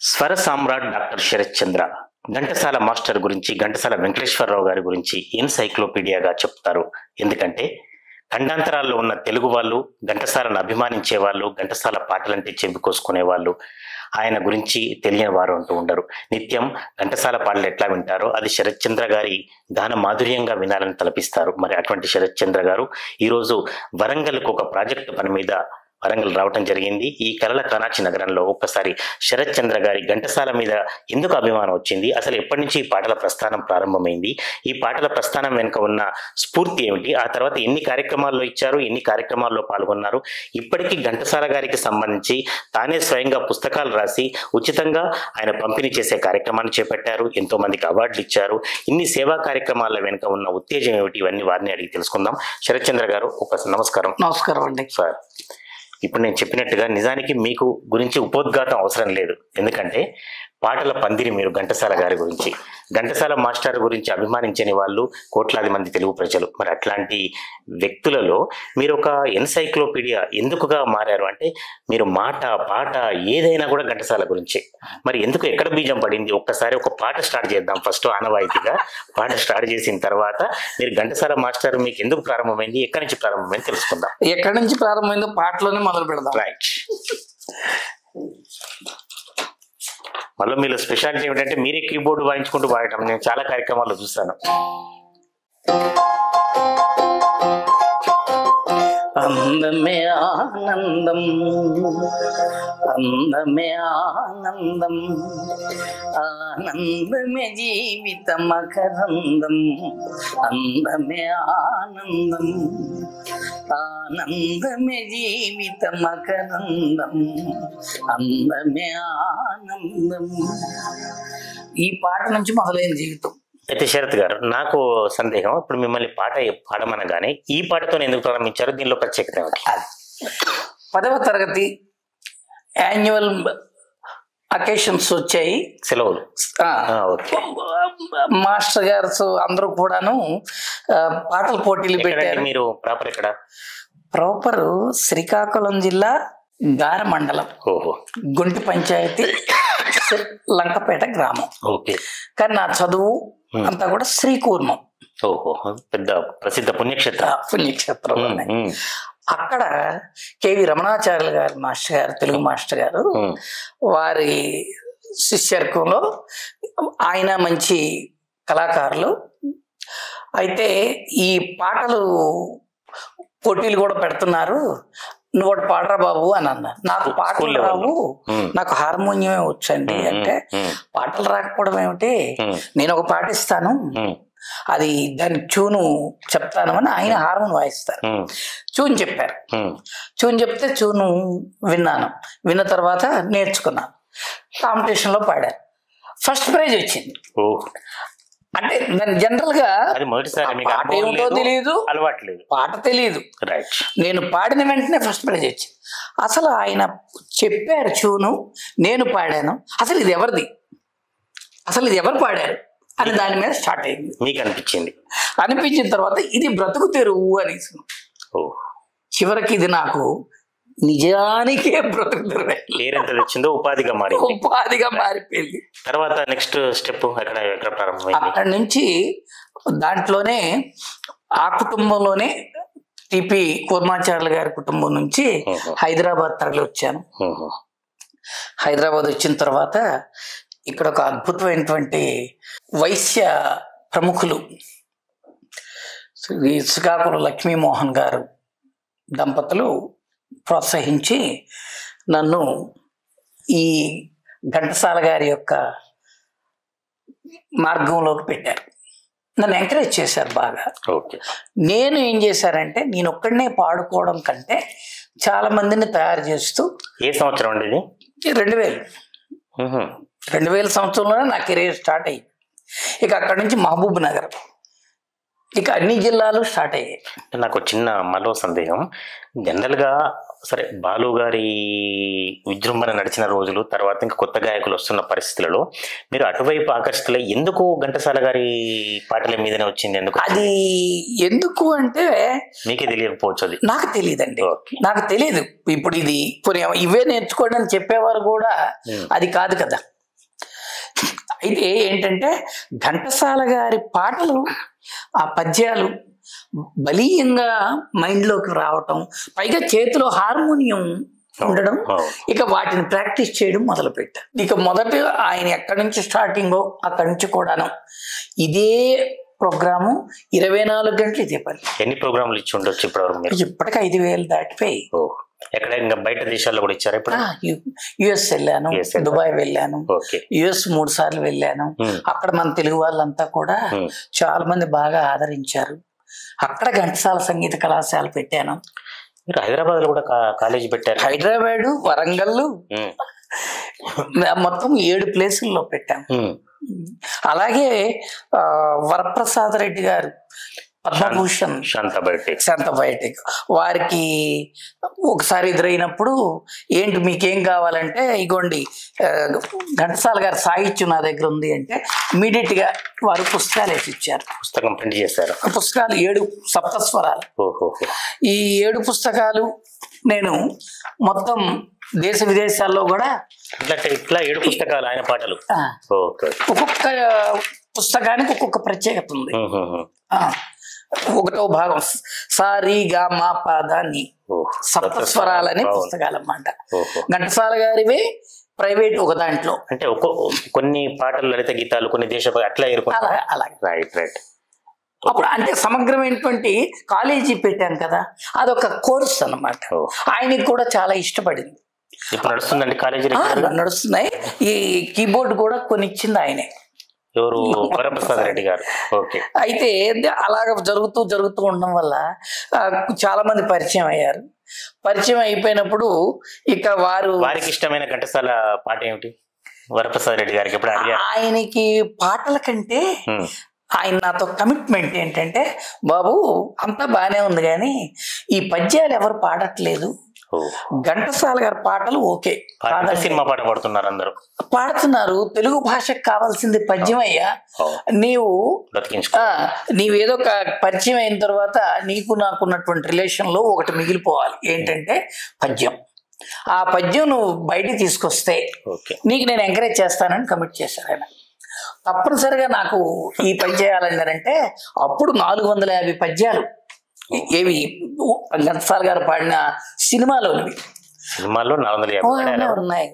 స్వర సామ్రాట్ డాక్టర్ శరత్ చంద్ర ఘంటసాల మాస్టర్ గురించి, ఘంటసాల వెంకటేశ్వరరావు గారి గురించి ఎన్సైక్లోపీడియాగా చెప్తారు. ఎందుకంటే ఖండాంతరాల్లో ఉన్న తెలుగు వాళ్ళు, ఘంటసాలను అభిమానించే వాళ్ళు, ఘంటసాల పాటలంటే చెవికోసుకునే వాళ్ళు ఆయన గురించి తెలియని వారు అంటూ ఉండరు. నిత్యం ఘంటసాల పాటలు ఎట్లా వింటారో అది శరత్ చంద్ర గారి గాన మాధుర్యంగా వినాలని తలపిస్తారు. మరి అటువంటి శరత్ చంద్ర గారు ఈరోజు వరంగల్కు ఒక ప్రాజెక్టు పని మీద వరంగల్ రావటం జరిగింది. ఈ కలల కానాచి నగరంలో ఒక్కసారి శరత్ చంద్ర గారి ఘంటసాల మీద ఎందుకు అభిమానం వచ్చింది, అసలు ఎప్పటి నుంచి ఈ పాటల ప్రస్థానం ప్రారంభమైంది, ఈ పాటల ప్రస్థానం వెనుక ఉన్న స్ఫూర్తి ఏమిటి, ఆ తర్వాత ఎన్ని కార్యక్రమాల్లో ఇచ్చారు, ఎన్ని కార్యక్రమాల్లో పాల్గొన్నారు, ఇప్పటికీ ఘంటసాల గారికి సంబంధించి తానే స్వయంగా పుస్తకాలు రాసి ఉచితంగా ఆయన పంపిణీ చేసే కార్యక్రమాన్ని చేపట్టారు. ఎంతో మందికి అవార్డులు ఇచ్చారు. ఇన్ని సేవా కార్యక్రమాల వెనుక ఉన్న ఉత్తేజం ఏమిటి, ఇవన్నీ వారిని అడిగి తెలుసుకుందాం. శరత్ చంద్ర గారు ఒక నమస్కారం. నమస్కారం అండి సార్, ఇప్పుడు నేను చెప్పినట్టుగా నిజానికి మీకు గురించి ఉపోద్ఘాతం అవసరం లేదు. ఎందుకంటే పాటల పందిరి మీరు ఘంటసాల గారి గురించి, ఘంటసాల మాస్టర్ గురించి అభిమానించని వాళ్ళు కోట్లాది మంది తెలుగు ప్రజలు. మరి అట్లాంటి వ్యక్తులలో మీరు ఒక ఎన్సైక్లోపీడియా ఎందుకుగా మారారు అంటే మీరు మాట పాట ఏదైనా కూడా ఘంటసాల గురించి. మరి ఎందుకు, ఎక్కడ బీజం పడింది? ఒక్కసారి ఒక పాట స్టార్ట్ చేద్దాం ఫస్ట్, ఆనవాయితీగా పాట స్టార్ట్ చేసిన తర్వాత మీరు ఘంటసాల మాస్టర్ మీకు ఎందుకు ప్రారంభమైంది, ఎక్కడి నుంచి ప్రారంభమైంది తెలుసుకుందాం. ఎక్కడి నుంచి ప్రారంభమైందో పాటలోనే మొదలు పెడదాం. రైట్. మళ్ళీ మీలో స్పెషాలిటీ ఏమిటంటే మీరే కీబోర్డు వాయించుకుంటూ పాడటం నేను చాలా కార్యక్రమాల్లో చూస్తాను. అందమే ఆనందం, అందమే ఆనందం, ఆనందమే జీవిత మకరందం, అందమే ఆనందం, ఆనందమే జీవిత మకరందం, అందమే ఆనందం. ఈ పాట నుంచి మొదలైన జీవితం. అయితే శరత్ గారు, నాకు సందేహం, ఇప్పుడు మిమ్మల్ని పాట పాడమనగానే ఈ పాటతో ఎందుకు ప్రారంభించారు, దీనిలో ప్రత్యేకత ఏమిటి? 10వ తరగతి యాన్యువల్ అకేషన్స్ వచ్చాయి, సెలవులు. మాస్టర్ గారు అందరూ కూడాను పాటల పోటీలు పెట్టారు. మీరు ప్రాపర్ ఎక్కడ? ప్రాపర్ శ్రీకాకుళం జిల్లా గార మండలం, గుంటి పంచాయతీ, లంకపేట గ్రామం. ఓకే. కానీ నా చదువు అంతా కూడా శ్రీకూర్మం. ఓహో, పెద్ద ప్రసిద్ధ పుణ్యక్షేత్రం. అక్కడ కేవి రమణాచార్యులు గారు మాస్టర్ గారు, తెలుగు మాస్టర్ గారు, వారి శిష్యర్కంలో ఆయన మంచి కళాకారులు. అయితే ఈ పాటలు పోటీలు కూడా పెడుతున్నారు, నువ్వు ఒకటి పాడరా బాబు అని అన్నారు. నాకు పాటలు రావు, నాకు హార్మోనియమే వచ్చండి అంటే, పాటలు రాకపోవడం ఏమిటి, నేను ఒక పాట ఇస్తాను, అది దాని ట్యూను చెప్తాను అని ఆయన హార్మోన్ వాయిస్తారు. ట్యూన్ చెప్పారు, ట్యూన్ చెప్తే ట్యూను విన్నాను, విన్న తర్వాత నేర్చుకున్నాను, కాంపిటీషన్లో పాడాను, ఫస్ట్ ప్రైజ్ వచ్చింది. అంటే దాని జనరల్ గా పాట ఏమిటో తెలియదు, పాట తెలియదు, నేను పాడిన వెంటనే ఫస్ట్ ప్రైజ్ వచ్చింది. అసలు ఆయన చెప్పారు ట్యూను, నేను పాడాను, అసలు ఇది ఎవరిది, అసలు ఇది ఎవరు పాడారు అని దాని మీద స్టార్ట్ అయింది. మీకు అనిపించిన తర్వాత ఇది బ్రతుకు తెరువు అని, చివరికి ఇది నాకు నిజానికే బ్రతుకు తెరువు, ఉపాధిగా మారిపోయింది. తర్వాత నెక్స్ట్ స్టెప్ ఎక్కడ ప్రారంభమైంది? అక్కడి నుంచి దాంట్లోనే ఆ కుటుంబంలోనే టిపి కూర్మాచార్యులు గారి కుటుంబం నుంచి హైదరాబాద్ తరలి వచ్చాను. హైదరాబాద్ వచ్చిన తర్వాత ఇక్కడ ఒక అద్భుతమైనటువంటి వైశ్య ప్రముఖులు శ్రీకాకుళం లక్ష్మీమోహన్ గారు దంపతులు ప్రోత్సహించి నన్ను ఈ ఘంటసాల గారి యొక్క మార్గంలోకి పెట్టారు, నన్ను ఎంకరేజ్ చేశారు బాగా. నేను ఏం చేశారంటే, నేను ఒక్కడనే పాడుకోవడం కంటే చాలా మందిని తయారు చేస్తూ. ఏ సంవత్సరం అండి? 2000 సంవత్సరంలోనే నా కెరీర్ స్టార్ట్ అయ్యి, ఇక అక్కడి నుంచి మహబూబ్ నగర్, ఇక అన్ని జిల్లాలు స్టార్ట్ అయ్యాయి. నాకు చిన్న మరో సందేహం, జనరల్గా సరే బాలు గారి విజృంభణ నడిచిన రోజులు, తర్వాత ఇంకా కొత్త గాయకులు వస్తున్న పరిస్థితులలో మీరు అటువైపు ఆకర్షితులై ఎందుకు ఘంటసాల గారి పాటల మీదనే వచ్చింది? ఎందుకు అది ఎందుకు అంటే మీకే తెలియకపోవచ్చు. అది నాకు తెలియదండి, నాకు తెలియదు. ఇప్పుడు ఇది ఇవే నేర్చుకోండి అని చెప్పేవారు కూడా అది కాదు కదా. అయితే ఏంటంటే ఘంటసాల గారి పాటలు, ఆ పద్యాలు బలీయంగా మైండ్లోకి రావటం, పైగా చేతిలో హార్మోనియం ఉండడం, ఇక వాటిని ప్రాక్టీస్ చేయడం మొదలు పెట్టారు. ఇక మొదట ఆయన ఎక్కడి నుంచి స్టార్టింగో అక్కడి నుంచి కూడాను ఇదే ప్రోగ్రాము 24 గంటలు ఇదే పని. ఎన్ని ప్రోగ్రాములు ఇచ్చి ఉండొచ్చు ఇప్పటివరకు? ఇప్పటికి 5,000 దాటిపోయి. ఎక్కడ ఇంకా బయట దేశాల్లో కూడా ఇచ్చారు? ఇప్పుడు యుఎస్ వెళ్ళాను, దుబాయ్ వెళ్ళాను, యుఎస్ 3 సార్లు వెళ్ళాను. అక్కడ మన తెలుగు వాళ్ళంతా కూడా చాలా మంది బాగా ఆదరించారు. అక్కడ ఘంటసాల సంగీత కళాశాల పెట్టాను. మీరు హైదరాబాద్ లో కూడా కాలేజీ పెట్టారు? హైదరాబాద్, వరంగల్, మొత్తం 7 ప్లేసుల్లో పెట్టాం. అలాగే వరప్రసాద్ రెడ్డి గారు పద్మభూషణ్ శాంత బయోటెక్ వారికి ఒకసారి ఎదురైనప్పుడు, ఏంటి మీకేం కావాలంటే, ఇగోండి ఘంటసాల గారి సాహిత్యం నా దగ్గర ఉంది అంటే ఇమీడియట్ గా వారు పుస్తకాలు వేసి ఇచ్చారు. పుస్తకం ప్రింట్ చేశారు. పుస్తకాలు 7 సప్తస్వరాలు. ఈ 7 పుస్తకాలు నేను మొత్తం దేశ విదేశాల్లో కూడా ఇట్లా 7 పుస్తకాలు ఆయన పాటలు. ఒక్కొక్క పుస్తకానికి ఒక్కొక్క ప్రత్యేకత ఉంది. 1వ భాగం సారీ గా మా పాదాన్ని సప్తస్వరాలనే పుస్తకాలు అన్నమాట. ఘంటసాల గారివే ప్రైవేట్ ఒక దాంట్లో, అంటే కొన్ని పాటలు లలిత గీతాలు, కొన్ని దేశ అట్లా అలాగే. అప్పుడు అంటే సమగ్రమైనటువంటి కాలేజీ పెట్టాం కదా, అదొక కోర్స్ అన్నమాట. ఆయనకి కూడా చాలా ఇష్టపడింది. ఇప్పుడు నడుస్తుందండి కాలేజీ? నడుస్తున్నాయి. ఈ కీబోర్డ్ కూడా కొన్ని ఇచ్చింది ఆయనే. ఎవరు? వరప్రసాద్ రెడ్డి గారు. అయితే అలాగ జరుగుతూ ఉండడం వల్ల చాలా మంది పరిచయం అయ్యారు. పరిచయం అయిపోయినప్పుడు ఇక వారికి ఇష్టమైన ఘంటసాల పాట ఏమిటి వరప్రసాద్ రెడ్డి గారికి? ఎప్పుడు ఆయనకి పాటల కంటే ఆయన నాతో కమిట్మెంట్ ఏంటంటే, బాబు అంతా బాగానే ఉంది కానీ ఈ పద్యాలు ఎవరు పాడట్లేదు, ఘంటసాల గారి పాటలు ఓకే, సినిమా పాట పాడుతున్నారు, అందరూ పాడుతున్నారు, తెలుగు భాషకు కావాల్సింది పద్యం అయ్యా. నీవేదో పరిచయం అయిన తర్వాత నీకు నాకున్నటువంటి రిలేషన్ లో ఒకటి మిగిలిపోవాలి, ఏంటంటే పద్యం. ఆ పద్యం నువ్వు బయటికి తీసుకొస్తే నీకు నేను ఎంకరేజ్ చేస్తానని కమిట్ చేశాను ఆయన. తప్పనిసరిగా నాకు ఈ పని చేయాలని అంటే అప్పుడు 450 పద్యాలు ఏవి ఘంటసాల గారు పాడిన సినిమాలో 450 ఉన్నాయి.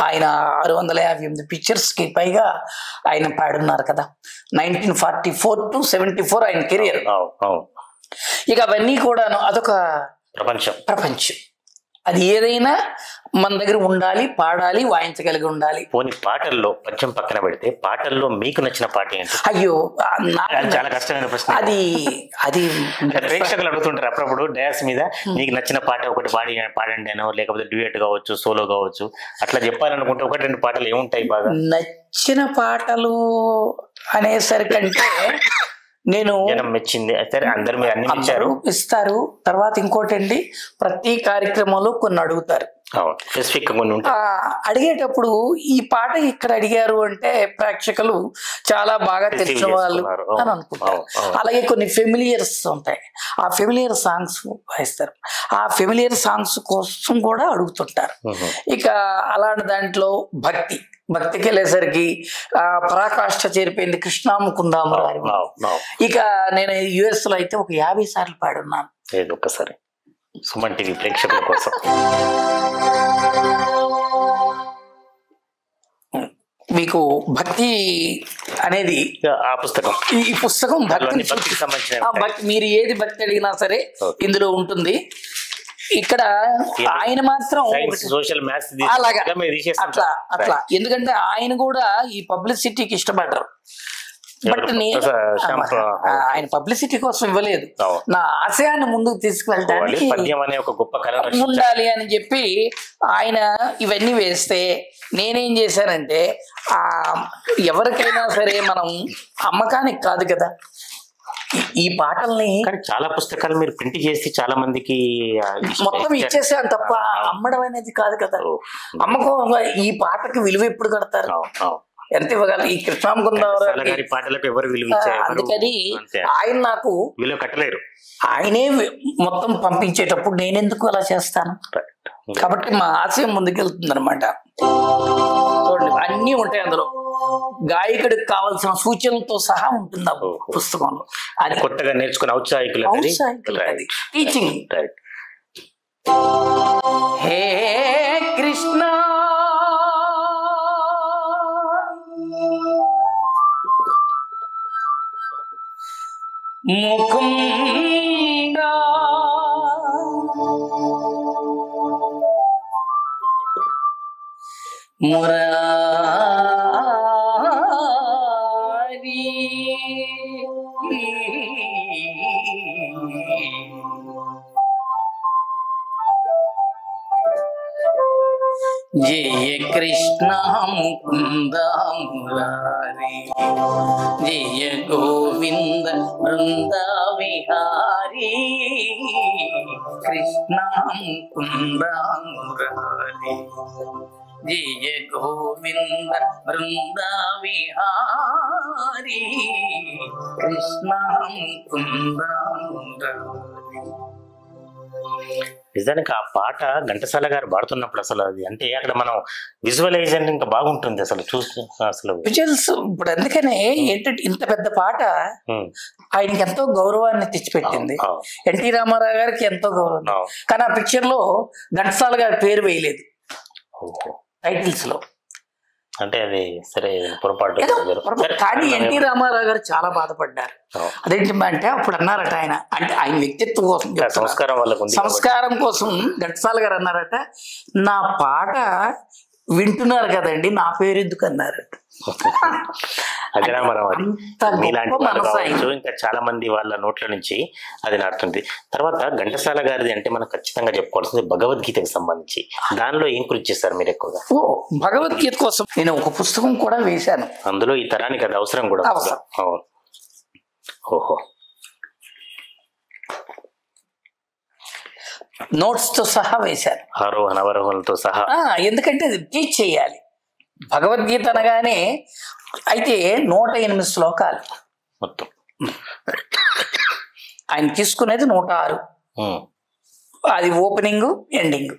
ఆయన 658 పిక్చర్స్ కి పైగా ఆయన పాడున్నారు కదా. 1944 to 74 ఆయన కెరియర్. ఇక అవన్నీ కూడాను అదొక ప్రపంచం. అది ఏదైనా మన దగ్గర ఉండాలి, పాడాలి, వాయించగలిగి ఉండాలి. పోనీ పాటల్లో పద్యం పక్కన పెడితే పాటల్లో మీకు నచ్చిన పాట ఏంటి? అయ్యో చాలా కష్టమైన ప్రశ్న. అది ప్రేక్షకులు అడుగుతుంటారు అప్పుడప్పుడు డయాస్ మీద, మీకు నచ్చిన పాట ఒకటి పాడండి అనో, లేకపోతే డ్యూయట్ కావచ్చు, సోలో కావచ్చు, అట్లా చెప్పాలనుకుంటే 1-2 పాటలు ఏముంటాయి బాగా నచ్చిన పాటలు అనేసరికంటే నేను మెచ్చింది అందరు మీరు అన్ని ఇస్తారు. తర్వాత ఇంకోటి అండి, ప్రతి కార్యక్రమంలో కొన్ని అడుగుతారు, స్పెసిఫిక్ అడిగేటప్పుడు ఈ పాట ఇక్కడ అడిగారు అంటే ప్రేక్షకులు చాలా బాగా తెలిసిన వాళ్ళు అని అనుకుంటారు. అలాగే కొన్ని ఫెమిలియర్స్ ఉంటాయి, ఆ ఫెమిలియర్ సాంగ్స్ వాయిస్తారు, ఆ ఫెమిలియర్ సాంగ్స్ కోసం కూడా అడుగుతుంటారు. ఇక అలాంటి దాంట్లో భక్తికి వెళ్ళేసరికి పరాకాష్ఠ చేరిపోయింది కృష్ణ ముకుందామరారి. ఇక నేను యుఎస్ లో అయితే ఒక 50 సార్లు పాడున్నాను. ఒక్కసారి సుమన్ టీవీ ప్రేక్షకుల కోసం మీకు భక్తి అనేది ఆ పుస్తకం, ఈ పుస్తకం భక్తికి సంబంధించిన మీరు ఏది భక్తి అడిగినా సరే ఇందులో ఉంటుంది. ఇక్కడ ఆయన మాత్రం అలాగా అట్లా, ఎందుకంటే ఆయన కూడా ఈ పబ్లిసిటీకి ఇష్టపడ్డారు. బట్ ఆయన పబ్లిసిటీ కోసం ఇవ్వలేదు, నా ఆశయాన్ని ముందుకు తీసుకువెళ్ళడానికి ఉండాలి అని చెప్పి ఆయన ఇవన్నీ వేస్తే నేనేం చేశానంటే, ఎవరికైనా సరే మనం అమ్మకానికి కాదు కదా, ఈ పాటల్ని కానీ చాలా పుస్తకాలు మీరు ప్రింట్ చేసి చాలా మందికి మొత్తం ఇచ్చేసాను తప్ప అమ్మడం అనేది కాదు కదా. అమ్మకం ఈ పాటకి విలువ ఎప్పుడు కడతారు, ఎంత ఇవ్వగలరు? ఈ కృష్ణామకుందారావు పాటలకు ఎవరు విలువ అందుకని ఆయన నాకు విలువ కట్టలేరు. ఆయనే మొత్తం పంపించేటప్పుడు నేనెందుకు అలా చేస్తాను? కాబట్టి మా ఆశయం ముందుకెళ్తుంది అనమాట. చూడండి అన్నీ ఉంటాయి అందులో, గాయకుడికి కావాల్సిన సూచనలతో సహా ఉంటుంది ఆ పుస్తకంలో. అది కొత్తగా నేర్చుకున్న ఔత్సాహికులు టీచింగ్. హే కృష్ణ ముకుంద మురారి జయ కృష్ణ ముకుంద మురారి జయ గోవింద బృంద విహారీ కృష్ణ ముకుంద మురారి జయ గోవింద బృంద విహారీ కృష్ణ ముకుంద మురారి. నిజానికి ఆ పాట ఘంటసాల గారు పాడుతున్నప్పుడు అసలు అది అంటే అక్కడ మనం విజువలైజేషన్ ఇంకా బాగుంటుంది అసలు చూస్తూ అసలు విజువల్స్. ఇప్పుడు అందుకనే ఏంటంటే ఇంత పెద్ద పాట ఆయనకి ఎంతో గౌరవాన్ని తెచ్చిపెట్టింది. ఎన్టీ రామారావు గారికి ఎంతో గౌరవం, కానీ ఆ పిక్చర్ లో ఘంటసాల గారి పేరు వేయలేదు టైటిల్స్ లో. అంటే అది సరే పొరపాటు. కానీ ఎన్టీ రామారావు గారు చాలా బాధపడ్డారు. అదేంటి అంటే అప్పుడు అన్నారట ఆయన, అంటే ఆయన వ్యక్తిత్వం కోసం, సంస్కారం కోసం ఘంటసాల గారు అన్నారట, నా పాట వింటున్నారు కదండి నా పేరు ఎందుకు అన్నారట. ఇంకా చాలా మంది వాళ్ళ నోట్ల నుంచి అది నాటుతుంది. తర్వాత ఘంటసాల గారిది అంటే మనం ఖచ్చితంగా చెప్పుకోవాల్సింది భగవద్గీతకు సంబంధించి. దానిలో ఏం కృషి చేస్తారు మీరు ఎక్కువగా? భగవద్గీత కోసం నేను ఒక పుస్తకం కూడా వేశాను. అందులో ఈ తరానికి అది అవసరం కూడా. అవును. ఓహో. నోట్స్ తో సహా వేశాను, ఆరోహణ అవరోహణలతో సహా. ఎందుకంటే టీచ్ చేయాలి భగవద్గీత అనగానే. అయితే 108 శ్లోకాలు మొత్తం. ఆయన తీసుకునేది 106. అది ఓపెనింగ్ ఎండింగ్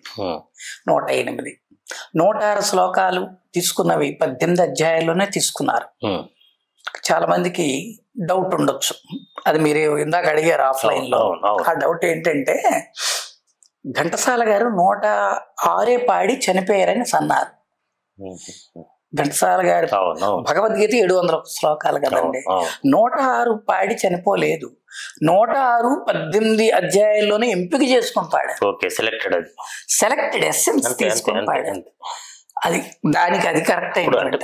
108. 106 శ్లోకాలు తీసుకున్నవి 18 అధ్యాయాల్లోనే తీసుకున్నారు. చాలా మందికి డౌట్ ఉండొచ్చు, అది మీరు ఇందాక అడిగారు ఆఫ్లైన్ లో. ఆ డౌట్ ఏంటంటే ఘంటసాల గారు 106 పాడి చనిపోయారని అన్నారు. ఘంటసాల గారు భగవద్గీత 700 శ్లోకాలు కదండి, 106 పాడి చనిపోలేదు. 106 18 అధ్యాయాల్లోనే ఎంపిక చేసుకొని పాడారు. సెలెక్టెడ్ ఎస్సెన్స్ తీసుకొని పాడారు. అది దానికి అది కరెక్ట్ అయింది,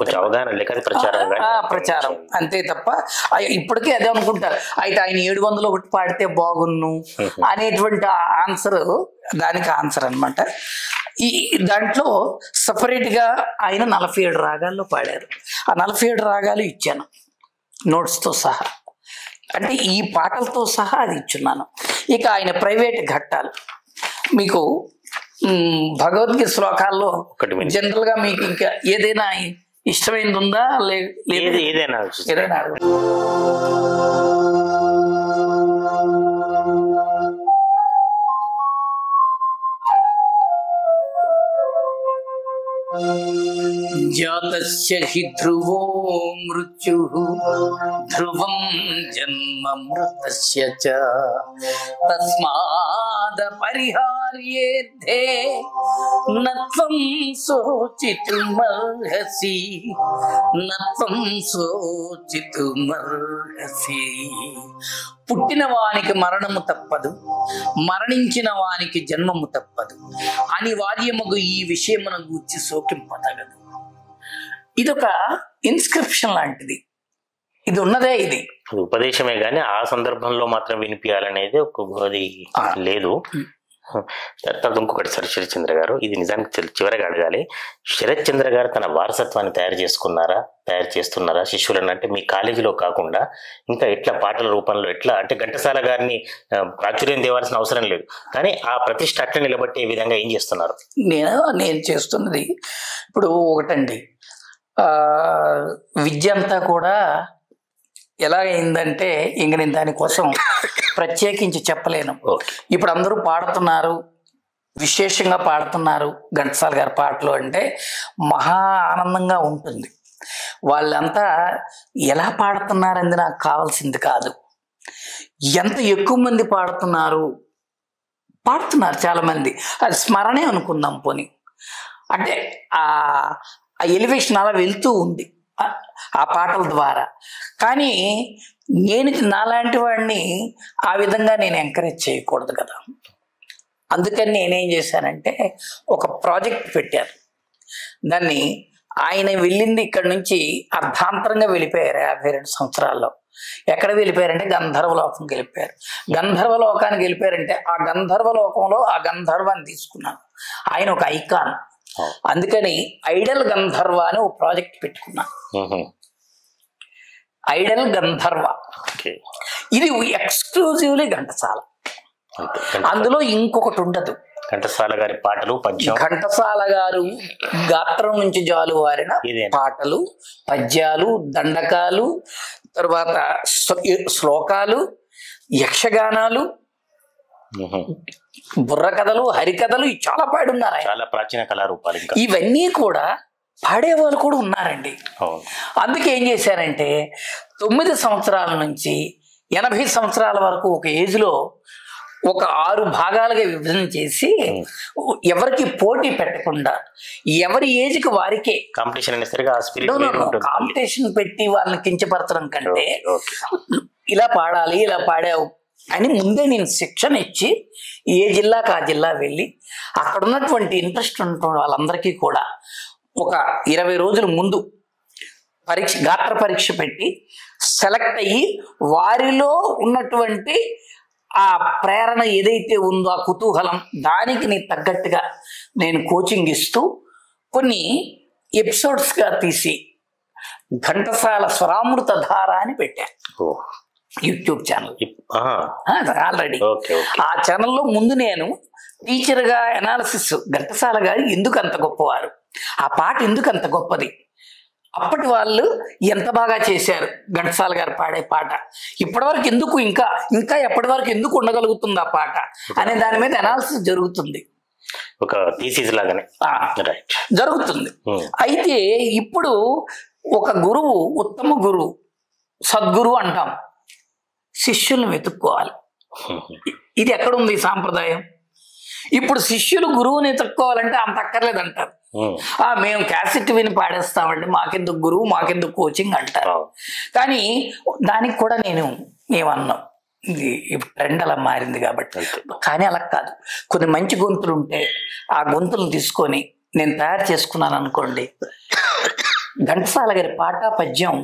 ప్రచారం అంతే తప్ప ఇప్పటికీ అదే అనుకుంటారు. అయితే ఆయన 701 పాడితే బాగున్ను అనేటువంటి ఆన్సర్ దానికి ఆన్సర్ అనమాట. ఈ దాంట్లో సపరేట్ గా ఆయన 47 రాగాల్లో పాడారు. ఆ 47 రాగాలు ఇచ్చాను నోట్స్ తో సహా, అంటే ఈ పాటలతో సహా అది ఇచ్చున్నాను. ఇక ఆయన ప్రైవేట్ ఘట్టాలు మీకు భగవద్గీత శ్లోకాల్లో జనరల్ గా మీకు ఇంకా ఏదైనా ఇష్టమైంది ఉందా? ఏదైనా జాతస్య హి ధ్రువో మృత్యుః ధ్రువం జన్మ మృతస్య చ తస్మాద్ పరిహార్యేద్ధే నత్వం శోచితుమర్హసి నత్వం శోచితుమర్హసి. పుట్టిన వానికి మరణము తప్పదు, మరణించిన వానికి జన్మము తప్పదు, అనివార్యముగు ఈ విషయమున గూర్చి శోకింపతగదు. ఇదొక ఇన్స్క్రిప్షన్ లాంటిది, ఇది ఉన్నదే, ఇది ఉపదేశమే గాని ఆ సందర్భంలో మాత్రం వినిపించాలనేది ఒక అది లేదు. తర్వాత ఇంకొకటి సార్ శరత్ చంద్ర గారు, ఇది నిజానికి చివరగా అడగాలి. శరత్ చంద్ర గారు తన వారసత్వాన్ని తయారు చేస్తున్నారా శిష్యులను? అంటే మీ కాలేజీలో కాకుండా ఇంకా ఎట్లా పాటల రూపంలో ఎట్లా, అంటే ఘంటసాల గారిని ప్రాచుర్యం తేవాల్సిన అవసరం లేదు, కానీ ఆ ప్రతిష్ట అట్లా నిలబట్టే విధంగా ఏం చేస్తున్నారు? నేను చేస్తున్నది ఇప్పుడు ఒకటండి, విద్య అంతా కూడా ఎలాగైందంటే ఇంక నేను దానికోసం ప్రత్యేకించి చెప్పలేను. ఇప్పుడు అందరూ పాడుతున్నారు, విశేషంగా పాడుతున్నారు ఘంటసాల గారి పాటలు అంటే మహా ఆనందంగా ఉంటుంది. వాళ్ళంతా ఎలా పాడుతున్నారని నాకు కావాల్సింది కాదు, ఎంత ఎక్కువ మంది పాడుతున్నారు చాలామంది, అది స్మరణే అనుకుందాం పోనీ. అంటే ఆ ఎలివేషన్ అలా వెళ్తూ ఉంది ఆ పాటల ద్వారా. కానీ నేను నాలాంటి వాడిని ఆ విధంగా నేను ఎంకరేజ్ చేయకూడదు కదా. అందుకని నేనేం చేశానంటే ఒక ప్రాజెక్ట్ పెట్టాను. దాన్ని ఆయన వెళ్ళింది ఇక్కడ నుంచి అర్ధాంతరంగా వెళ్ళిపోయారు 52 సంవత్సరాల్లో. ఎక్కడ వెళ్ళిపోయారంటే గంధర్వలోకంకి వెళ్ళిపోయారు. గంధర్వలోకానికి వెళ్ళిపోయారంటే ఆ గంధర్వలోకంలో ఆ గంధర్వాన్ని తీసుకున్నాను. ఆయన ఒక ఐకాన్. అందుకని ఐడల్ గంధర్వ అని ఒక ప్రాజెక్ట్ పెట్టుకున్నా. ఐడల్ గంధర్వ ఇది ఎక్స్క్లూజివ్లీ ఘంటసాల, అందులో ఇంకొకటి ఉండదు. ఘంటసాల గారి పాటలు, పద్యం, ఘంటసాల గారు గాత్రం నుంచి జాలువారిన పాటలు, పద్యాలు, దండకాలు, తర్వాత శ్లోకాలు, యక్షగానాలు, బుర్ర కథలు, హరికథలు చాలా పాడున్నారు. చాలా ప్రాచీన కళారూపాలు. ఇవన్నీ కూడా పాడేవాళ్ళు కూడా ఉన్నారండి. అందుకే ఏం చేశారంటే 9 సంవత్సరాల నుంచి 80 సంవత్సరాల వరకు ఒక ఏజ్లో ఒక 6 భాగాలుగా విభజన చేసి ఎవరికి పోటీ పెట్టకుండా ఎవరి ఏజ్కి వారికే కాంపిటీషన్ పెట్టి వాళ్ళని కించపరచడం కంటే ఇలా పాడాలి, ఇలా పాడావు అని ముందే నేను శిక్షణ ఇచ్చి ఏ జిల్లాకు ఆ జిల్లా వెళ్ళి అక్కడ ఉన్నటువంటి ఇంట్రెస్ట్ ఉన్నటువంటి వాళ్ళందరికీ కూడా ఒక 20 రోజుల ముందు గాత్ర పరీక్ష పెట్టి సెలెక్ట్ అయ్యి వారిలో ఉన్నటువంటి ఆ ప్రేరణ ఏదైతే ఉందో ఆ కుతూహలం దానికి నేను తగ్గట్టుగా నేను కోచింగ్ ఇస్తూ కొన్ని ఎపిసోడ్స్గా తీసి ఘంటసాల స్వరామృత ధార అని పెట్టాను యూట్యూబ్ ఛానల్ ఆల్రెడీ. ఆ ఛానల్లో ముందు నేను టీచర్గా అనాలిసిస్, ఘంటసాల గారు ఎందుకు అంత గొప్పవారు, ఆ పాట ఎందుకు అంత గొప్పది, అప్పటి వాళ్ళు ఎంత బాగా చేశారు ఘంటసాల గారు పాడే పాట, ఇప్పటివరకు ఎందుకు ఇంకా ఎప్పటి వరకు ఎందుకు ఉండగలుగుతుంది ఆ పాట అనే దాని మీద అనాలిసిస్ జరుగుతుంది. ఒక థీసిస్ లాగానే జరుగుతుంది. అయితే ఇప్పుడు ఒక గురువు, ఉత్తమ గురువు, సద్గురు అంటాం, శిష్యులను వెతుక్కోవాలి. ఇది ఎక్కడుంది ఈ సాంప్రదాయం? ఇప్పుడు శిష్యులు గురువుని వెతుక్కోవాలంటే అంత అక్కర్లేదు అంటారు. మేము క్యాసెట్ విని పాడేస్తామండి, మాకెందుకు గురువు, మాకెందుకు కోచింగ్ అంటారు. కానీ దానికి కూడా నేను ఏమన్నాం, ఇది ట్రెండ్ అలా మారింది కాబట్టి. కానీ అలా కాదు, కొన్ని మంచి గొంతులు ఉంటే ఆ గొంతులను తీసుకొని నేను తయారు చేసుకున్నాను అనుకోండి, ఘంటసాల గారి పాట పద్యం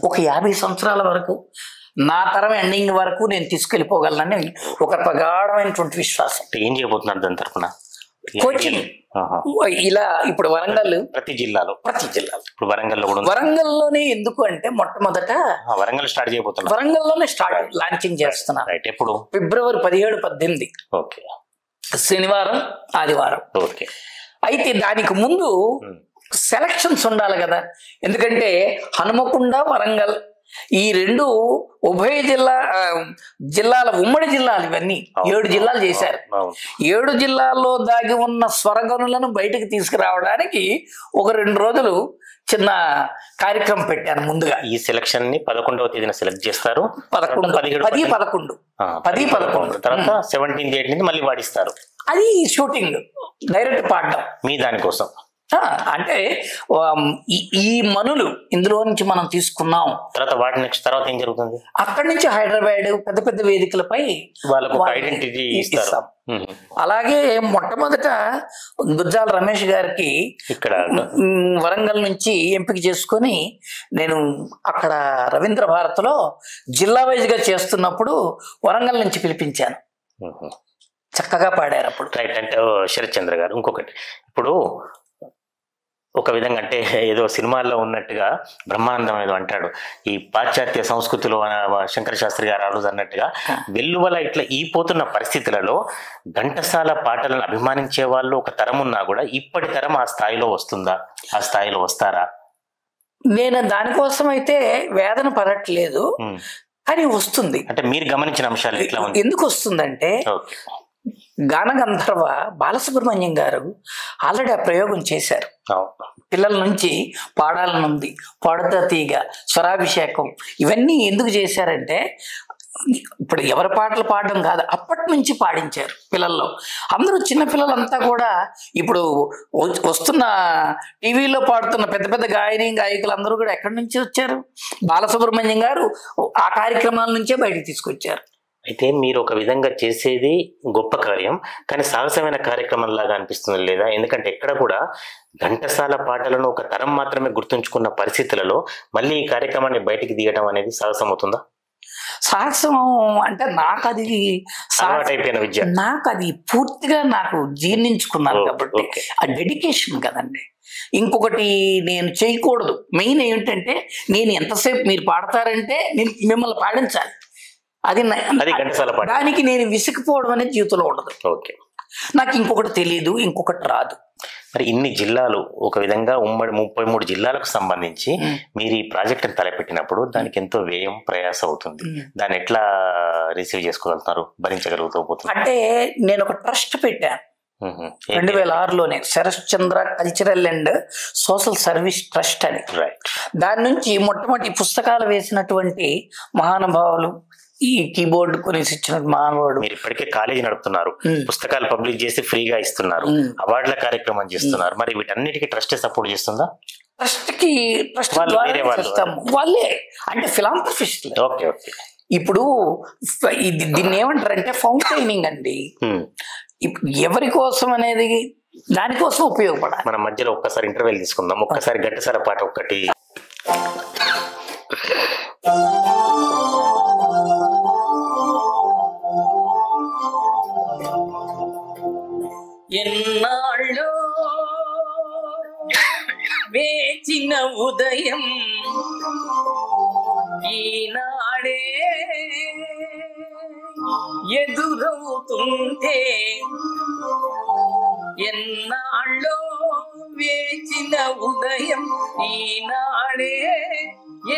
ఒక 50 సంవత్సరాల వరకు, నా తరం ఎండింగ్ వరకు నేను తీసుకెళ్ళిపోగలనని ఒక ప్రగాఢమైనటువంటి విశ్వాసం. ఏం చేయబోతున్నారు దాని తరఫున? కోచింగ్ ఇలా ఇప్పుడు వరంగల్, ప్రతి జిల్లాలో ఇప్పుడు వరంగల్లో కూడా, వరంగల్లోనే ఎందుకు అంటే మొట్టమొదట వరంగల్ స్టార్ట్ చేయబోతున్నారు, వరంగల్లోనే లాంచింగ్ చేస్తున్నారు. ఎప్పుడు? ఫిబ్రవరి 17, 18. ఓకే, శనివారం, ఆదివారం. ఓకే. అయితే దానికి ముందు సెలక్షన్స్ ఉండాలి కదా, ఎందుకంటే హనుమకొండ, వరంగల్ ఈ 2 ఉభయ జిల్లాల ఉమ్మడి జిల్లాలు, ఇవన్నీ 7 జిల్లాలు చేశారు. 7 జిల్లాల్లో దాగి ఉన్న స్వరగనులను బయటకు తీసుకురావడానికి ఒక 2 రోజులు చిన్న కార్యక్రమం పెట్టాను ముందుగా. ఈ సెలక్షన్ ని 11వ తేదీన సెలెక్ట్ చేస్తారు. 10, 11 తర్వాత 17th, 18th మళ్ళీ వాడిస్తారు. అది షూటింగ్ డైరెక్ట్ పాడడం మీ దానికోసం. అంటే ఈ మనులు ఇందులో నుంచి మనం తీసుకున్నాం. తర్వాత ఏం జరుగుతుంది? అక్కడి నుంచి హైదరాబాద్ పెద్ద పెద్ద వేదికలపై వాళ్ళకు ఐడెంటిటీ ఇస్తాం. అలాగే మొట్టమొదట గుజ్జాల రమేష్ గారికి ఇక్కడ వరంగల్ నుంచి ఎంపిక చేసుకొని నేను అక్కడ రవీంద్ర భారత్లో జిల్లా వైజ్గా చేస్తున్నప్పుడు వరంగల్ నుంచి పిలిపించాను. చక్కగా పాడారు అప్పుడు. రైట్. అంటే శరత్ చంద్ర గారు ఇంకొకటి, ఇప్పుడు ఒక విధంగా అంటే ఏదో సినిమాల్లో ఉన్నట్టుగా బ్రహ్మానందం ఏదో అంటాడు, ఈ పాశ్చాత్య సంస్కృతిలో శంకర శాస్త్రి గారు ఆ రోజు అన్నట్టుగా వెల్లువల ఇట్లా ఈపోతున్న పరిస్థితులలో ఘంటసాల పాటలను అభిమానించే వాళ్ళు ఒక తరం ఉన్నా కూడా ఇప్పటి తరం ఆ స్థాయిలో వస్తుందా, ఆ స్థాయిలో వస్తారా? నేను దానికోసం అయితే వేదన పడట్లేదు, కానీ వస్తుంది. అంటే మీరు గమనించిన అంశాలు ఎట్లా ఉంది? ఎందుకు వస్తుందంటే గాన గంధర్వ బాలసుబ్రహ్మణ్యం గారు ఆల్రెడీ ఆ ప్రయోగం చేశారు. పిల్లల నుంచి పాడాలనుంది, పాడుతా తీగ, స్వరాభిషేకం, ఇవన్నీ ఎందుకు చేశారంటే ఇప్పుడు ఎవరి పాటలు పాడడం కాదు, అప్పటి నుంచి పాడించారు పిల్లల్లో. అందరూ చిన్న పిల్లలంతా కూడా ఇప్పుడు వస్తున్న టీవీలో పాడుతున్న పెద్ద పెద్ద గాయకులు అందరూ కూడా ఎక్కడి నుంచి వచ్చారు? బాలసుబ్రహ్మణ్యం గారు ఆ కార్యక్రమాల నుంచే బయటకు తీసుకొచ్చారు. అయితే మీరు ఒక విధంగా చేసేది గొప్ప కార్యం, కానీ సాహసమైన కార్యక్రమం లాగా అనిపిస్తుంది లేదా? ఎందుకంటే ఎక్కడ కూడా ఘంటసాల పాటలను ఒక తరం మాత్రమే గుర్తుంచుకున్న పరిస్థితులలో మళ్ళీ ఈ కార్యక్రమాన్ని బయటికి తీయడం అనేది సాహసం అవుతుందా? సాహసం అంటే నాకు అది అయిపోయిన విద్య, నాకు అది పూర్తిగా నాకు జీర్ణించుకున్నాను కాబట్టి ఆ డెడికేషన్ కదండి. ఇంకొకటి నేను చేయకూడదు. మెయిన్ ఏమిటంటే నేను ఎంతసేపు మీరు పాడతారంటే నేను మిమ్మల్ని పాడించాలి, అది దానికి నేను విసిగిపోవడం అనేది జీవితంలో ఉండదు. ఓకే, నాకు ఇంకొకటి తెలియదు, ఇంకొకటి రాదు. మరి ఇన్ని జిల్లాలు, ఒక విధంగా ఉమ్మడి 33 జిల్లాలకు సంబంధించి మీరు ఈ ప్రాజెక్టును తలపెట్టినప్పుడు దానికి ఎంతో వ్యయం ప్రయాస అవుతుంది. దాన్ని ఎట్లా రిసీవ్ చేసుకోగలుగుతున్నారు, భరించగలుగుతూ? అంటే నేను ఒక ట్రస్ట్ పెట్టాను 2006లోనే, Sharath Chandra cultural and social service trust అని. దాని నుంచి మొట్టమొదటి పుస్తకాలు వేసినటువంటి మహానుభావులు, ఈ కీబోర్డ్ కొనేసి ఇచ్చిన మహానుభావుడు. మీరు ఇప్పటికే కాలేజీ నడుపుతున్నారు, పుస్తకాలు పబ్లిష్ చేసి ఫ్రీగా ఇస్తున్నారు, అవార్డుల కార్యక్రమం చేస్తున్నారు, మరి వీటన్నిటికీ ట్రస్ట్ సపోర్ట్ చేస్తుందా? ట్రస్ట్ వాళ్ళే అంటే ఫిలాంథ్రఫిస్ట్. Okay okay. ఇప్పుడు దీన్ని ఏమంటారంటే ఫౌంటైనింగ్ అండి. ఎవరి కోసం అనేది దానికోసం ఉపయోగపడాలి. మన మధ్యలో ఒక్కసారి ఇంటర్వ్యూ తీసుకుందాం. ఒక్కసారి ఘంటసాల పాట ఒక్కటి. ఎన్నాళ్ళో వేచిన ఉదయం ఈనాడే ఎదురవుతుంటే, ఎన్నాళ్ళో వేచిన ఉదయం ఈనాడే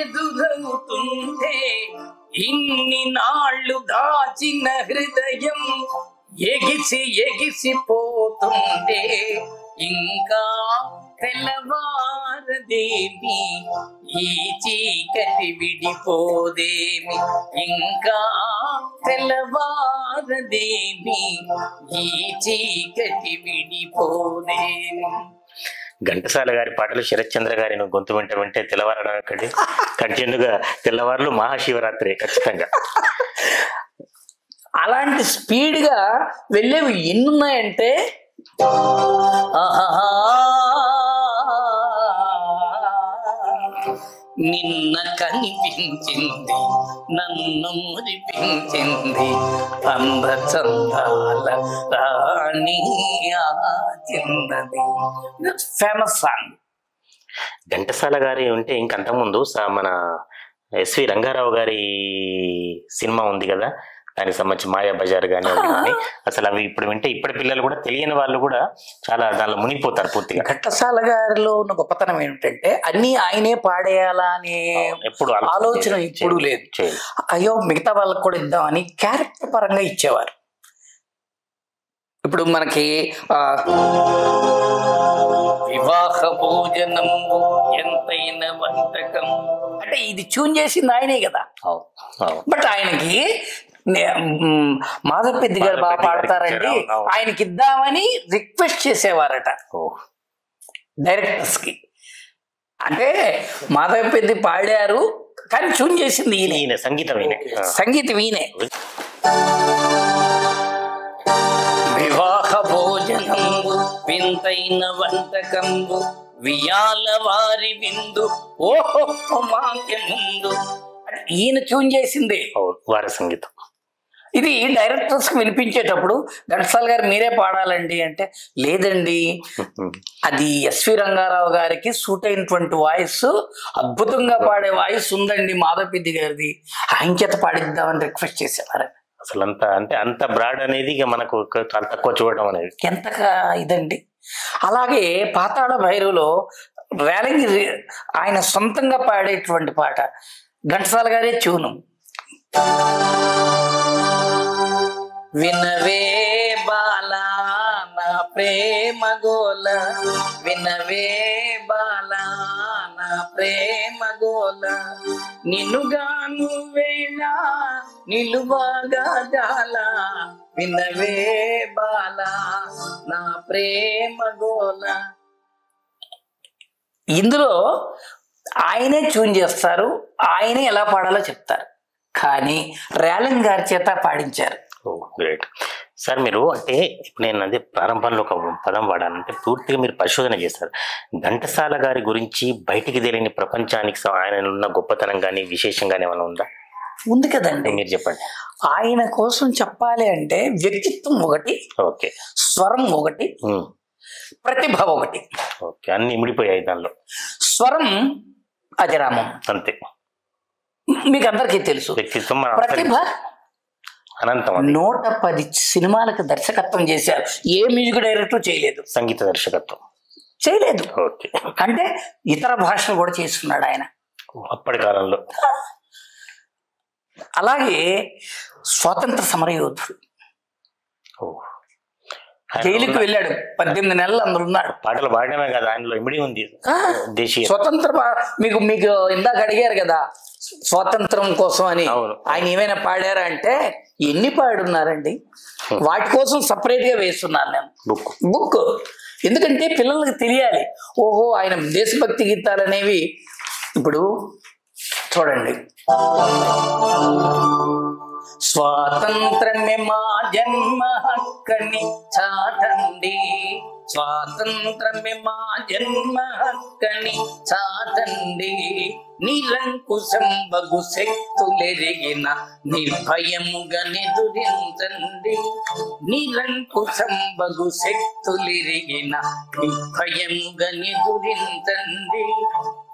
ఎదురవుతుంటే, ఇన్ని నాళ్ళు దాచిన హృదయం ఎగిసి ఎగిసిపోతుంటే, ఇంకా తెల్లవారదేమి ఈ చీకటి విడిపోదేమి, ఇంకా తెల్లవారదేమి ఈ చీకటి విడిపోదేమి. ఘంటసాల గారి పాటలు శరత్ చంద్ర గారి గొంతు వింటే తెల్లవారడం ఎక్కడి, కంటిన్యూగా తెల్లవారులు మహాశివరాత్రి ఖచ్చితంగా. అలాంటి స్పీడ్గా వెళ్ళేవి ఎన్నున్నాయంటే, నిన్న కనిపించింది నన్ను మురిపించింది అందచందాల రాణి చిన్నది. Famous song. ఘంటసాల గారి ఉంటే ఇంకంతకుముందు మన ఎస్వి రంగారావు గారి సినిమా ఉంది కదా, దానికి సంబంధించి మాయా బజార్ కానీ అసలు అవి ఇప్పుడు వింటే ఇప్పటి పిల్లలు కూడా తెలియని వాళ్ళు కూడా చాలా దానిలో మునిగిపోతారు పూర్తిగా. ఘంటసాల గారిలో ఉన్న గొప్పతనం ఏమిటంటే అన్ని ఆయనే పాడేయాలా అనే ఎప్పుడు ఆలోచన ఇప్పుడు లేదు. అయ్యో మిగతా వాళ్ళకు కూడా ఇద్దామని క్యారెక్టర్ పరంగా ఇచ్చేవారు. ఇప్పుడు మనకి వివాహ భోజనం ఎంతైన వంటకం అంటే ఇది ట్యూన్ చేసింది ఆయనే కదా. బట్ ఆయనకి మాధవ్ పెద్ది గారు బాగా పాడతారండి, ఆయనకి ఇద్దామని రిక్వెస్ట్ చేసేవారట డైరెక్టర్స్ కి. అంటే మాధవ్ పెద్ది పాడారు కానీ ట్యూన్ చేసింది ఈయన, సంగీతం ఈయనే. వివాహ భోజనంబు వింతైన వంటకంబు వియాల వారి విందు ఓహో మాకే ముందు ఈయన ట్యూన్ చేసింది వారి సంగీతం. ఇది డైరెక్టర్స్ కి వినిపించేటప్పుడు ఘంటసాల గారు మీరే పాడాలండి అంటే, లేదండి అది ఎస్వి రంగారావు గారికి సూట్ అయినటువంటి వాయిస్, అద్భుతంగా పాడే వాయిస్ ఉందండి మాధవపెద్ది గారిది, ఆయన చేత పాడిద్దామని రిక్వెస్ట్ చేసేవారు. అసలు అంత బ్రాడ్ అనేది ఇక మనకు చాలా తక్కువ చూడటం అనేది ఎంతగా ఇదండి. అలాగే పాతాళ భైరవులో రేలంగి ఆయన సొంతంగా పాడేటువంటి పాట, ఘంటసాల గారే ట్యూను. వినవే బాలా నా ప్రేమ గోల, వినవే బాలా నా ప్రేమ గోల, నిన్నుగాను వేళ నిలువగా జాల, వినవే బాలా నా ప్రేమ గోల. ఇందులో ఆయనే ట్యూన్ చేస్తారు, ఆయనే ఎలా పాడాలో చెప్తారు, కానీ రేలంగి గారి చేత పాడించారు. Great sir. మీరు అంటే ఇప్పుడు నేను అదే ప్రారంభంలో ఒక పదం వాడానంటే పూర్తిగా మీరు పరిశోధన చేస్తారు. ఘంటసాల గారి గురించి బయటికి తెలియని ప్రపంచానికి ఆయన ఉన్న గొప్పతనం కానీ విశేషం కానీ ఏమైనా ఉందా? ఉంది కదండి, మీరు చెప్పండి. ఆయన కోసం చెప్పాలి అంటే వ్యక్తిత్వం ఒకటి, ఓకే, స్వరం ఒకటి, ప్రతిభ ఒకటి. ఓకే, అన్ని ఇమిడిపోయాయి దానిలో. స్వరం అజరామం అంతే, మీకు అందరికీ తెలుసు. వ్యక్తిత్వం, ప్రతిభ అనంతం. 110 సినిమాలకు దర్శకత్వం చేశారు, ఏ మ్యూజిక్ డైరెక్టర్ చేయలేదు, సంగీత దర్శకత్వం చేయలేదు. ఓకే, అంటే ఇతర భాషలు కూడా చేస్తున్నాడు ఆయన అప్పటి కాలంలో. అలాగే స్వాతంత్ర సమరయోధుడు, జైలుకి వెళ్ళాడు, 18 నెలలు అందరు ఉన్నాడు. పాటలు పాడమే కదా ఆయనలో ఇమిడి ఉంది దేశీయ స్వతంత్ర. మీకు ఇందాక అడిగారు కదా స్వాతంత్రం కోసం అని, ఆయన ఏమైనా పాడారా అంటే ఎన్ని పాడున్నారండి. వాటి కోసం సపరేట్ గా వేస్తున్నాను నేను బుక్. ఎందుకంటే పిల్లలకు తెలియాలి, ఓహో ఆయన దేశభక్తి గీతాలు అనేవి. ఇప్పుడు చూడండి, స్వాతంత్రమే మా జన్మ హక్కని చాటండి, స్వాతంత్రమే మా జన్మ హక్కని చాటండి, నిరంకుశం బగు శక్తులెరిగిన నిర్భయముగా నిదురించండి, నిరంకుశం బగు శక్తులెరిగిన నిర్భయముగా నిదురించండి,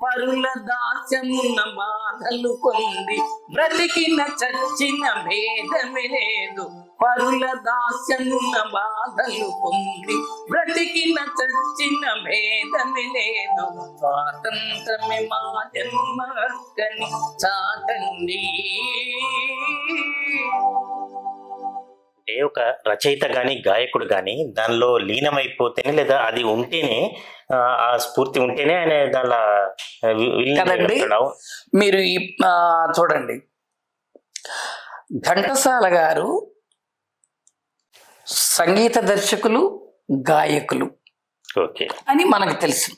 పరుల దాస్యమున బాధలు పొంది బ్రతికిన చచ్చిన భేదమే లేదు, పరుల దాస్యమున బాధలు పొంది బ్రతికిన చచ్చిన భేదమే లేదు, స్వాతంత్రమే మా జన్మ హక్కని చాటండి. ఏ ఒక రచయిత గాని గాయకుడు గాని దానిలో లీనమైపోతేనే, లేదా అది ఉంటేనే, ఆ స్ఫూర్తి ఉంటేనే ఆయన దానిలో కదండి. మీరు చూడండి, ఘంటసాల గారు సంగీత దర్శకులు, గాయకులు అని మనకు తెలుసు,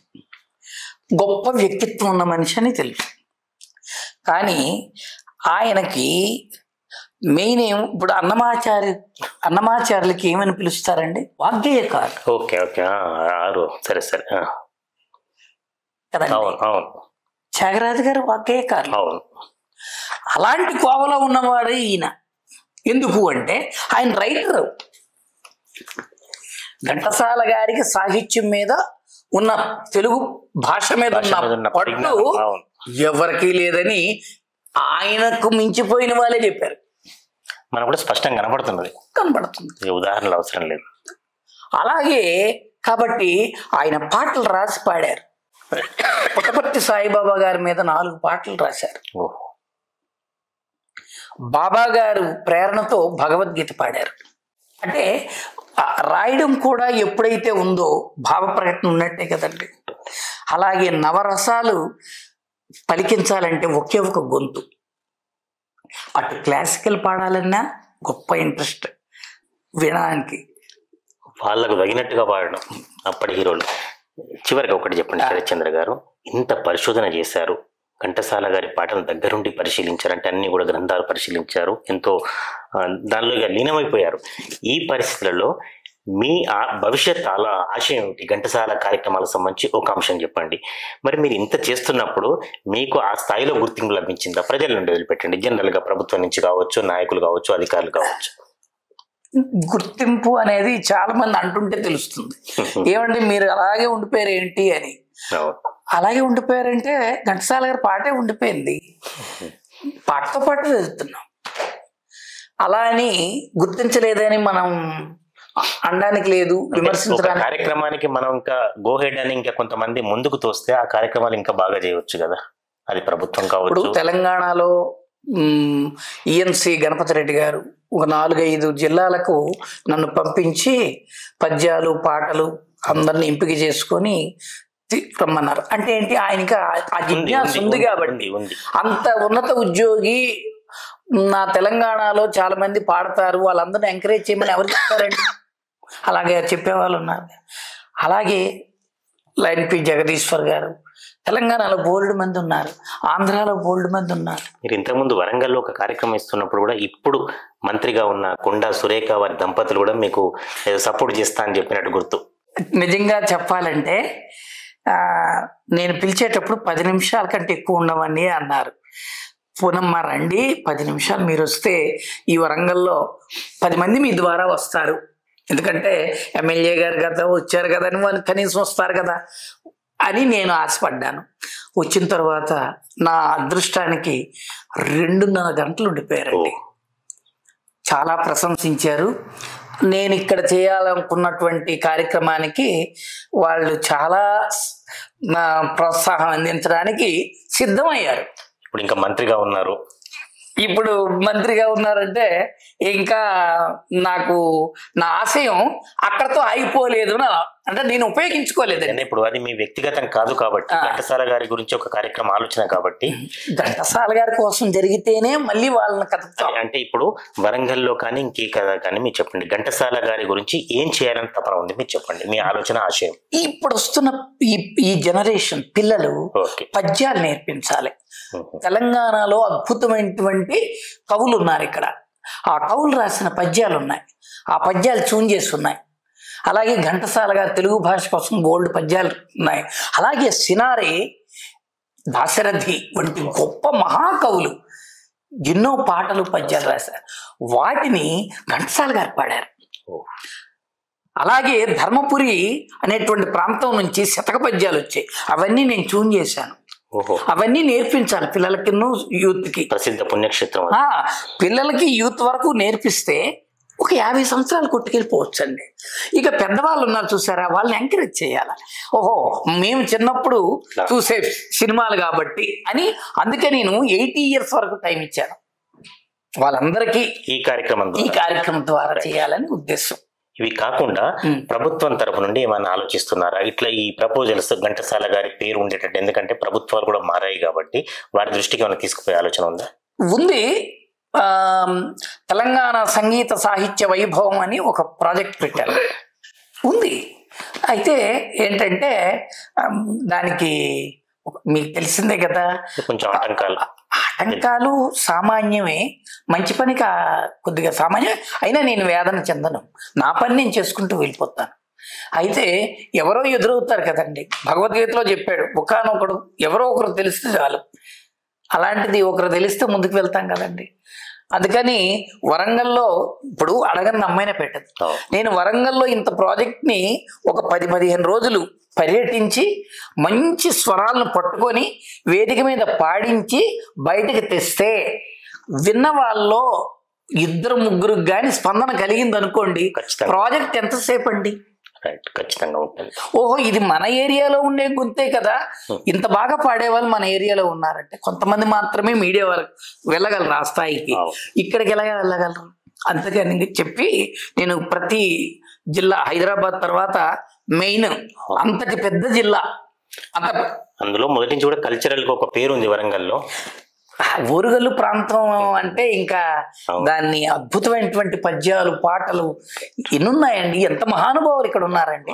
గొప్ప వ్యక్తిత్వం ఉన్న మనిషి అని తెలుసు. కానీ ఆయనకి మెయిన్ ఇప్పుడు అన్నమాచార్యులకి ఏమని పిలుస్తారండి? వాగ్గేయకారు. ఓకే ఓకే, సరే సరే కదండి. త్యాగరాజు గారు వాగ్గేయకారు. అలాంటి కోవలో ఉన్నవాడే ఈయన. ఎందుకు అంటే ఆయన రైటర్. ఘంటసాల గారికి సాహిత్యం మీద ఉన్న, తెలుగు భాష మీద ఉన్న పట్టు ఎవరికీ లేదని ఆయనకు మించిపోయిన వాళ్ళే చెప్పారు. మనకు కూడా స్పష్టంగా కనబడుతుంది, ఉదాహరణలు అవసరం లేదు. అలాగే కాబట్టి ఆయన పాటలు రాసి పాడారు. పుట్టపర్తి సాయిబాబా గారి మీద 4 పాటలు రాశారు. బాబా గారు ప్రేరణతో భగవద్గీత పాడారు. అంటే రాయడం కూడా ఎప్పుడైతే ఉందో భావ ప్రకటన ఉన్నట్టే కదండి. అలాగే నవరసాలు పలికించాలంటే ఒకే ఒక గొంతు. అటు క్లాసికల్ పాడాలన్నా గొప్ప ఇంట్రెస్ట్ వినడానికి, వాళ్ళకు తగినట్టుగా పాడడం అప్పటి హీరోలు. చివరిగా ఒకటి చెప్పండి శరత్చంద్ర గారు, ఇంత పరిశోధన చేశారు, ఘంటసాల గారి పాటను దగ్గరుండి పరిశీలించారు, అంటే అన్ని కూడా గ్రంథాలు పరిశీలించారు, ఎంతో దానిలో ఇక లీనమైపోయారు. ఈ పరిస్థితులలో మీ భవిష్యత్ ఆశయం ఏమిటి? ఘంటసాల కార్యక్రమాలకు సంబంధించి ఒక అంశం చెప్పండి. మరి మీరు ఇంత చేస్తున్నప్పుడు మీకు ఆ స్థాయిలో గుర్తింపు లభించిందా? ప్రజల నుండి వదిలిపెట్టండి, జనరల్గా ప్రభుత్వం నుంచి కావచ్చు, నాయకులు కావచ్చు, అధికారులు కావచ్చు. గుర్తింపు అనేది చాలా మంది అంటుంటే తెలుస్తుంది. ఏమండి మీరు అలాగే ఉండిపోయారు ఏంటి అని. అలాగే ఉండిపోయారంటే ఘంటసాల గారి పాటే ఉండిపోయింది, పాటతో పాటు వెళ్తున్నాం. అలా అని గుర్తించలేదని మనం అనడానికి లేదు, విమర్శించడానికి. కార్యక్రమానికి మనం ఇంకా గో హెడ్ అని ఇంకా కొంతమంది ముందుకు తోస్తే ఆ కార్యక్రమాలు ఇంకా బాగా చేయవచ్చు కదా. అది ప్రభుత్వం కావచ్చు. ఇప్పుడు తెలంగాణలో ఈఎన్సి గణపతి రెడ్డి గారు ఒక 4-5 జిల్లాలకు నన్ను పంపించి పద్యాలు పాటలు అందరిని ఎంపిక చేసుకొని రమ్మన్నారు. అంటే ఏంటి, ఆయనకి ఆ జిజ్ఞాస ఉంది కాబట్టి. అంత ఉన్నత ఉద్యోగి నా తెలంగాణలో చాలా మంది పాడతారు, వాళ్ళందరినీ ఎంకరేజ్ చేయమని ఎవరు చెప్తారండి? అలాగే చెప్పేవాళ్ళు ఉన్నారు. అలాగే లైన్ పి జగదీశ్వర్ గారు, తెలంగాణలో బోల్డ్ మంది ఉన్నారు, ఆంధ్రాలో బోల్డ్ మంది ఉన్నారు. మీరు ఇంతకుముందు వరంగల్లో ఒక కార్యక్రమం ఇస్తున్నప్పుడు కూడా ఇప్పుడు మంత్రిగా ఉన్న కొండా సురేఖ వారి దంపతులు కూడా మీకు సపోర్ట్ చేస్తా అని చెప్పినట్టు గుర్తు. నిజంగా చెప్పాలంటే నేను పిలిచేటప్పుడు 10 నిమిషాల కంటే ఎక్కువ ఉండవని అన్నారు. పూనమ్మ రండి, 10 నిమిషాలు మీరు వస్తే ఈ వరంగల్లో 10 మంది మీ ద్వారా వస్తారు, ఎందుకంటే ఎమ్మెల్యే గారు కదా వచ్చారు కదా అని వాళ్ళు కనీసం వస్తారు కదా అని నేను ఆశపడ్డాను. వచ్చిన తర్వాత నా అదృష్టానికి 2.5 గంటలు ఉండిపోయారండి. చాలా ప్రశంసించారు. నేను ఇక్కడ చేయాలనుకున్నటువంటి కార్యక్రమానికి వాళ్ళు చాలా ప్రోత్సాహం అందించడానికి సిద్ధమయ్యారు. ఇప్పుడు ఇంకా మంత్రిగా ఉన్నారు. ఇప్పుడు మంత్రిగా ఉన్నారంటే ఇంకా నాకు నా ఆశయం అక్కడతో ఆగిపోలేదు, అంటే నేను ఉపయోగించుకోలేదు. ఇప్పుడు అది మీ వ్యక్తిగతం కాదు కాబట్టి, ఘంటసాల గారి గురించి ఒక కార్యక్రమం ఆలోచన కాబట్టి, ఘంటసాల గారి కోసం జరిగితేనే మళ్ళీ వాళ్ళని కథ. అంటే ఇప్పుడు వరంగల్లో కానీ ఇంకే కదా కానీ మీరు చెప్పండి, ఘంటసాల గారి గురించి ఏం చేయాలని తపన ఉంది మీరు చెప్పండి, మీ ఆలోచన ఆశయం. ఇప్పుడు వస్తున్న ఈ జనరేషన్ పిల్లలు పద్యాలు నేర్పించాలి. తెలంగాణలో అద్భుతమైనటువంటి కవులు ఉన్నారు ఇక్కడ. ఆ కవులు రాసిన పద్యాలు ఉన్నాయి, ఆ పద్యాలు ట్యూన్ చేసి ఉన్నాయి. అలాగే ఘంటసాల గారు తెలుగు భాష కోసం బోల్డ్ పద్యాలు ఉన్నాయి. అలాగే సినారే, దాశరథి వంటి గొప్ప మహాకవులు ఎన్నో పాటలు పద్యాలు రాశారు, వాటిని ఘంటసాల గారు పాడారు. అలాగే ధర్మపురి అనేటువంటి ప్రాంతం నుంచి శతక పద్యాలు వచ్చాయి, అవన్నీ నేను ట్యూన్ చేశాను. అవన్నీ నేర్పించాలి పిల్లలకి, యూత్కి. ప్రసిద్ధ పుణ్యక్షేత్రం. పిల్లలకి యూత్ వరకు నేర్పిస్తే ఒక 50 సంవత్సరాలు కొట్టుకెళ్ళిపోవచ్చు అండి. ఇక పెద్దవాళ్ళు ఉన్నారు చూసారా, వాళ్ళని ఎంకరేజ్ చేయాలి. ఓహో మేము చిన్నప్పుడు చూసే సినిమాలు కాబట్టి అని, అందుకే నేను 80 years వరకు టైం ఇచ్చాను వాళ్ళందరికీ ఈ కార్యక్రమం ద్వారా చేయాలని ఉద్దేశం. ఇవి కాకుండా ప్రభుత్వం తరఫు నుండి ఏమైనా ఆలోచిస్తున్నారా? ఇట్లా ఈ ప్రపోజల్స్ ఘంటసాల గారి పేరు ఉండేటట్టు, ఎందుకంటే ప్రభుత్వాలు కూడా మారాయి కాబట్టి వారి దృష్టికి ఏమైనా తీసుకుపోయే ఆలోచన ఉందా? ఉంది. తెలంగాణ సంగీత సాహిత్య వైభవం అని ఒక ప్రాజెక్ట్ పెట్టారు, ఉంది. అయితే ఏంటంటే దానికి మీకు తెలిసిందే కదా, కొంచెం ఆటంకాలు సామాన్యమే, మంచి పని కొద్దిగా సామాన్యమే. అయినా నేను వేదన చెందను, నా పని నేను చేసుకుంటూ వెళ్ళిపోతాను. అయితే ఎవరో ఎదురవుతారు కదండి, భగవద్గీతలో చెప్పాడు, ఒకనొకడు ఎవరో ఒకరు తెలిస్తే చాలు. అలాంటిది ఒకరు తెలిస్తే ముందుకు వెళ్తాం కదండి. అందుకని వరంగల్లో ఇప్పుడు అడగని అమ్మాయినా పెట్టదు. నేను వరంగల్లో ఇంత ప్రాజెక్ట్ని ఒక 10-15 రోజులు పర్యటించి మంచి స్వరాలను పట్టుకొని వేదిక మీద పాడించి బయటకు తెస్తే విన్న వాళ్ళలో 2-3 కానీ స్పందన కలిగింది అనుకోండి, ప్రాజెక్ట్ ఎంతసేపు అండి? ఖచ్చితంగా ఉంటుంది. ఓహో ఇది మన ఏరియాలో ఉండే గుంతే కదా, ఇంత బాగా పాడేవాళ్ళు మన ఏరియాలో ఉన్నారంటే కొంతమంది మాత్రమే మీడియా వాళ్ళకి వెళ్ళగలరు ఆ స్థాయికి, ఇక్కడికి ఎలా వెళ్ళగలరు? అందుకని చెప్పి నేను ప్రతి జిల్లా, హైదరాబాద్ తర్వాత మెయిన్ అంతటి పెద్ద జిల్లా, అందులో మొదటి నుంచి కూడా కల్చరల్ గా ఒక పేరు ఉంది వరంగల్లో. ఓరుగల్లు ప్రాంతం అంటే ఇంకా దాన్ని అద్భుతమైనటువంటి పద్యాలు పాటలు ఎన్నున్నాయండి, ఎంత మహానుభావులు ఇక్కడ ఉన్నారండి.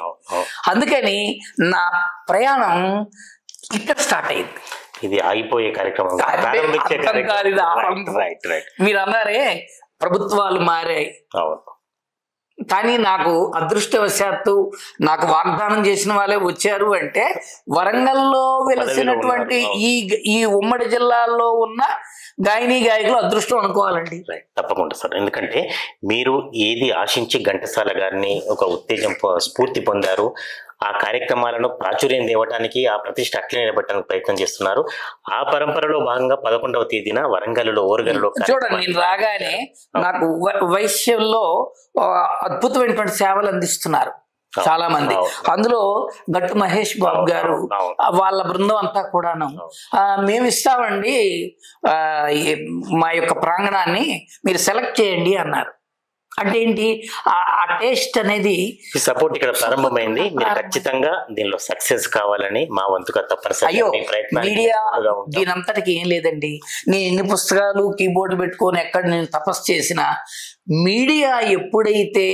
అందుకని నా ప్రయాణం ఇక్కడ స్టార్ట్ అయింది. ఇది ఆగిపోయే కార్యక్రమం, మీరు అన్నారే ప్రభుత్వాలు మారాయి, కానీ నాకు అదృష్టవశాత్తు నాకు వాగ్దానం చేసిన వాళ్ళే వచ్చారు అంటే వరంగల్లో వెలిసినటువంటి ఈ ఉమ్మడి జిల్లాల్లో ఉన్న గాయని గాయకులు అదృష్టం అనుకోవాలండి. తప్పకుండా సార్, ఎందుకంటే మీరు ఏది ఆశించి ఘంటసాల గారిని ఒక ఉత్తేజం స్ఫూర్తి పొందారు, ఆ కార్యక్రమాలను ప్రాచుర్యం తేవడానికి, ఆ ప్రతిష్ట అట్లే నిలబెట్టడానికి ప్రయత్నం చేస్తున్నారు. ఆ పరంపరలో భాగంగా 11వ తేదీన వరంగల్లో ఓరుగల్లో చూడండి, నేను రాగానే నాకు వైశ్యంలో అద్భుతమైనటువంటి సేవలు అందిస్తున్నారు చాలా మంది. అందులో గట్టు మహేష్ బాబు గారు వాళ్ళ బృందం అంతా కూడాను మేము ఇస్తామండి మా యొక్క ప్రాంగణాన్ని, మీరు సెలెక్ట్ చేయండి అన్నారు. అంటే ఏంటి, ఆ టేస్ట్ అనేది సపోర్ట్ ఇక్కడ ప్రారంభమైంది. మీరు ఖచ్చితంగా దీనిలో సక్సెస్ కావాలని మా వంతుగా తప్పనిసరి మీడియా దీనంతటికి ఏం లేదండి. నేను ఎన్ని పుస్తకాలు కీబోర్డు పెట్టుకొని ఎక్కడ నేను తపస్సు చేసినా మీడియా ఎప్పుడైతే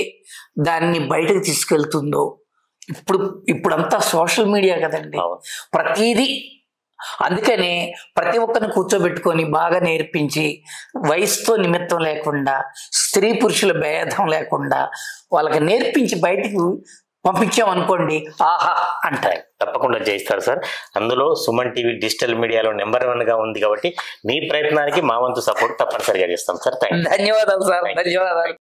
దాన్ని బయటకు తీసుకెళ్తుందో, ఇప్పుడంతా సోషల్ మీడియా కదండి ప్రతిదీ. అందుకనే ప్రతి ఒక్కరిని కూర్చోబెట్టుకొని బాగా నేర్పించి వయసుతో నిమిత్తం లేకుండా, స్త్రీ పురుషుల భేదం లేకుండా వాళ్ళకి నేర్పించి బయటికి పంపించామనుకోండి, ఆహా అంటారు. తప్పకుండా చేయిస్తారు సార్. అందులో సుమన్ టీవీ డిజిటల్ మీడియాలో నెంబర్ 1 గా ఉంది కాబట్టి మీ ప్రయత్నానికి మా వంతు సపోర్ట్ తప్పనిసరిగా చేస్తాం సార్. ధన్యవాదాలు సార్, ధన్యవాదాలు.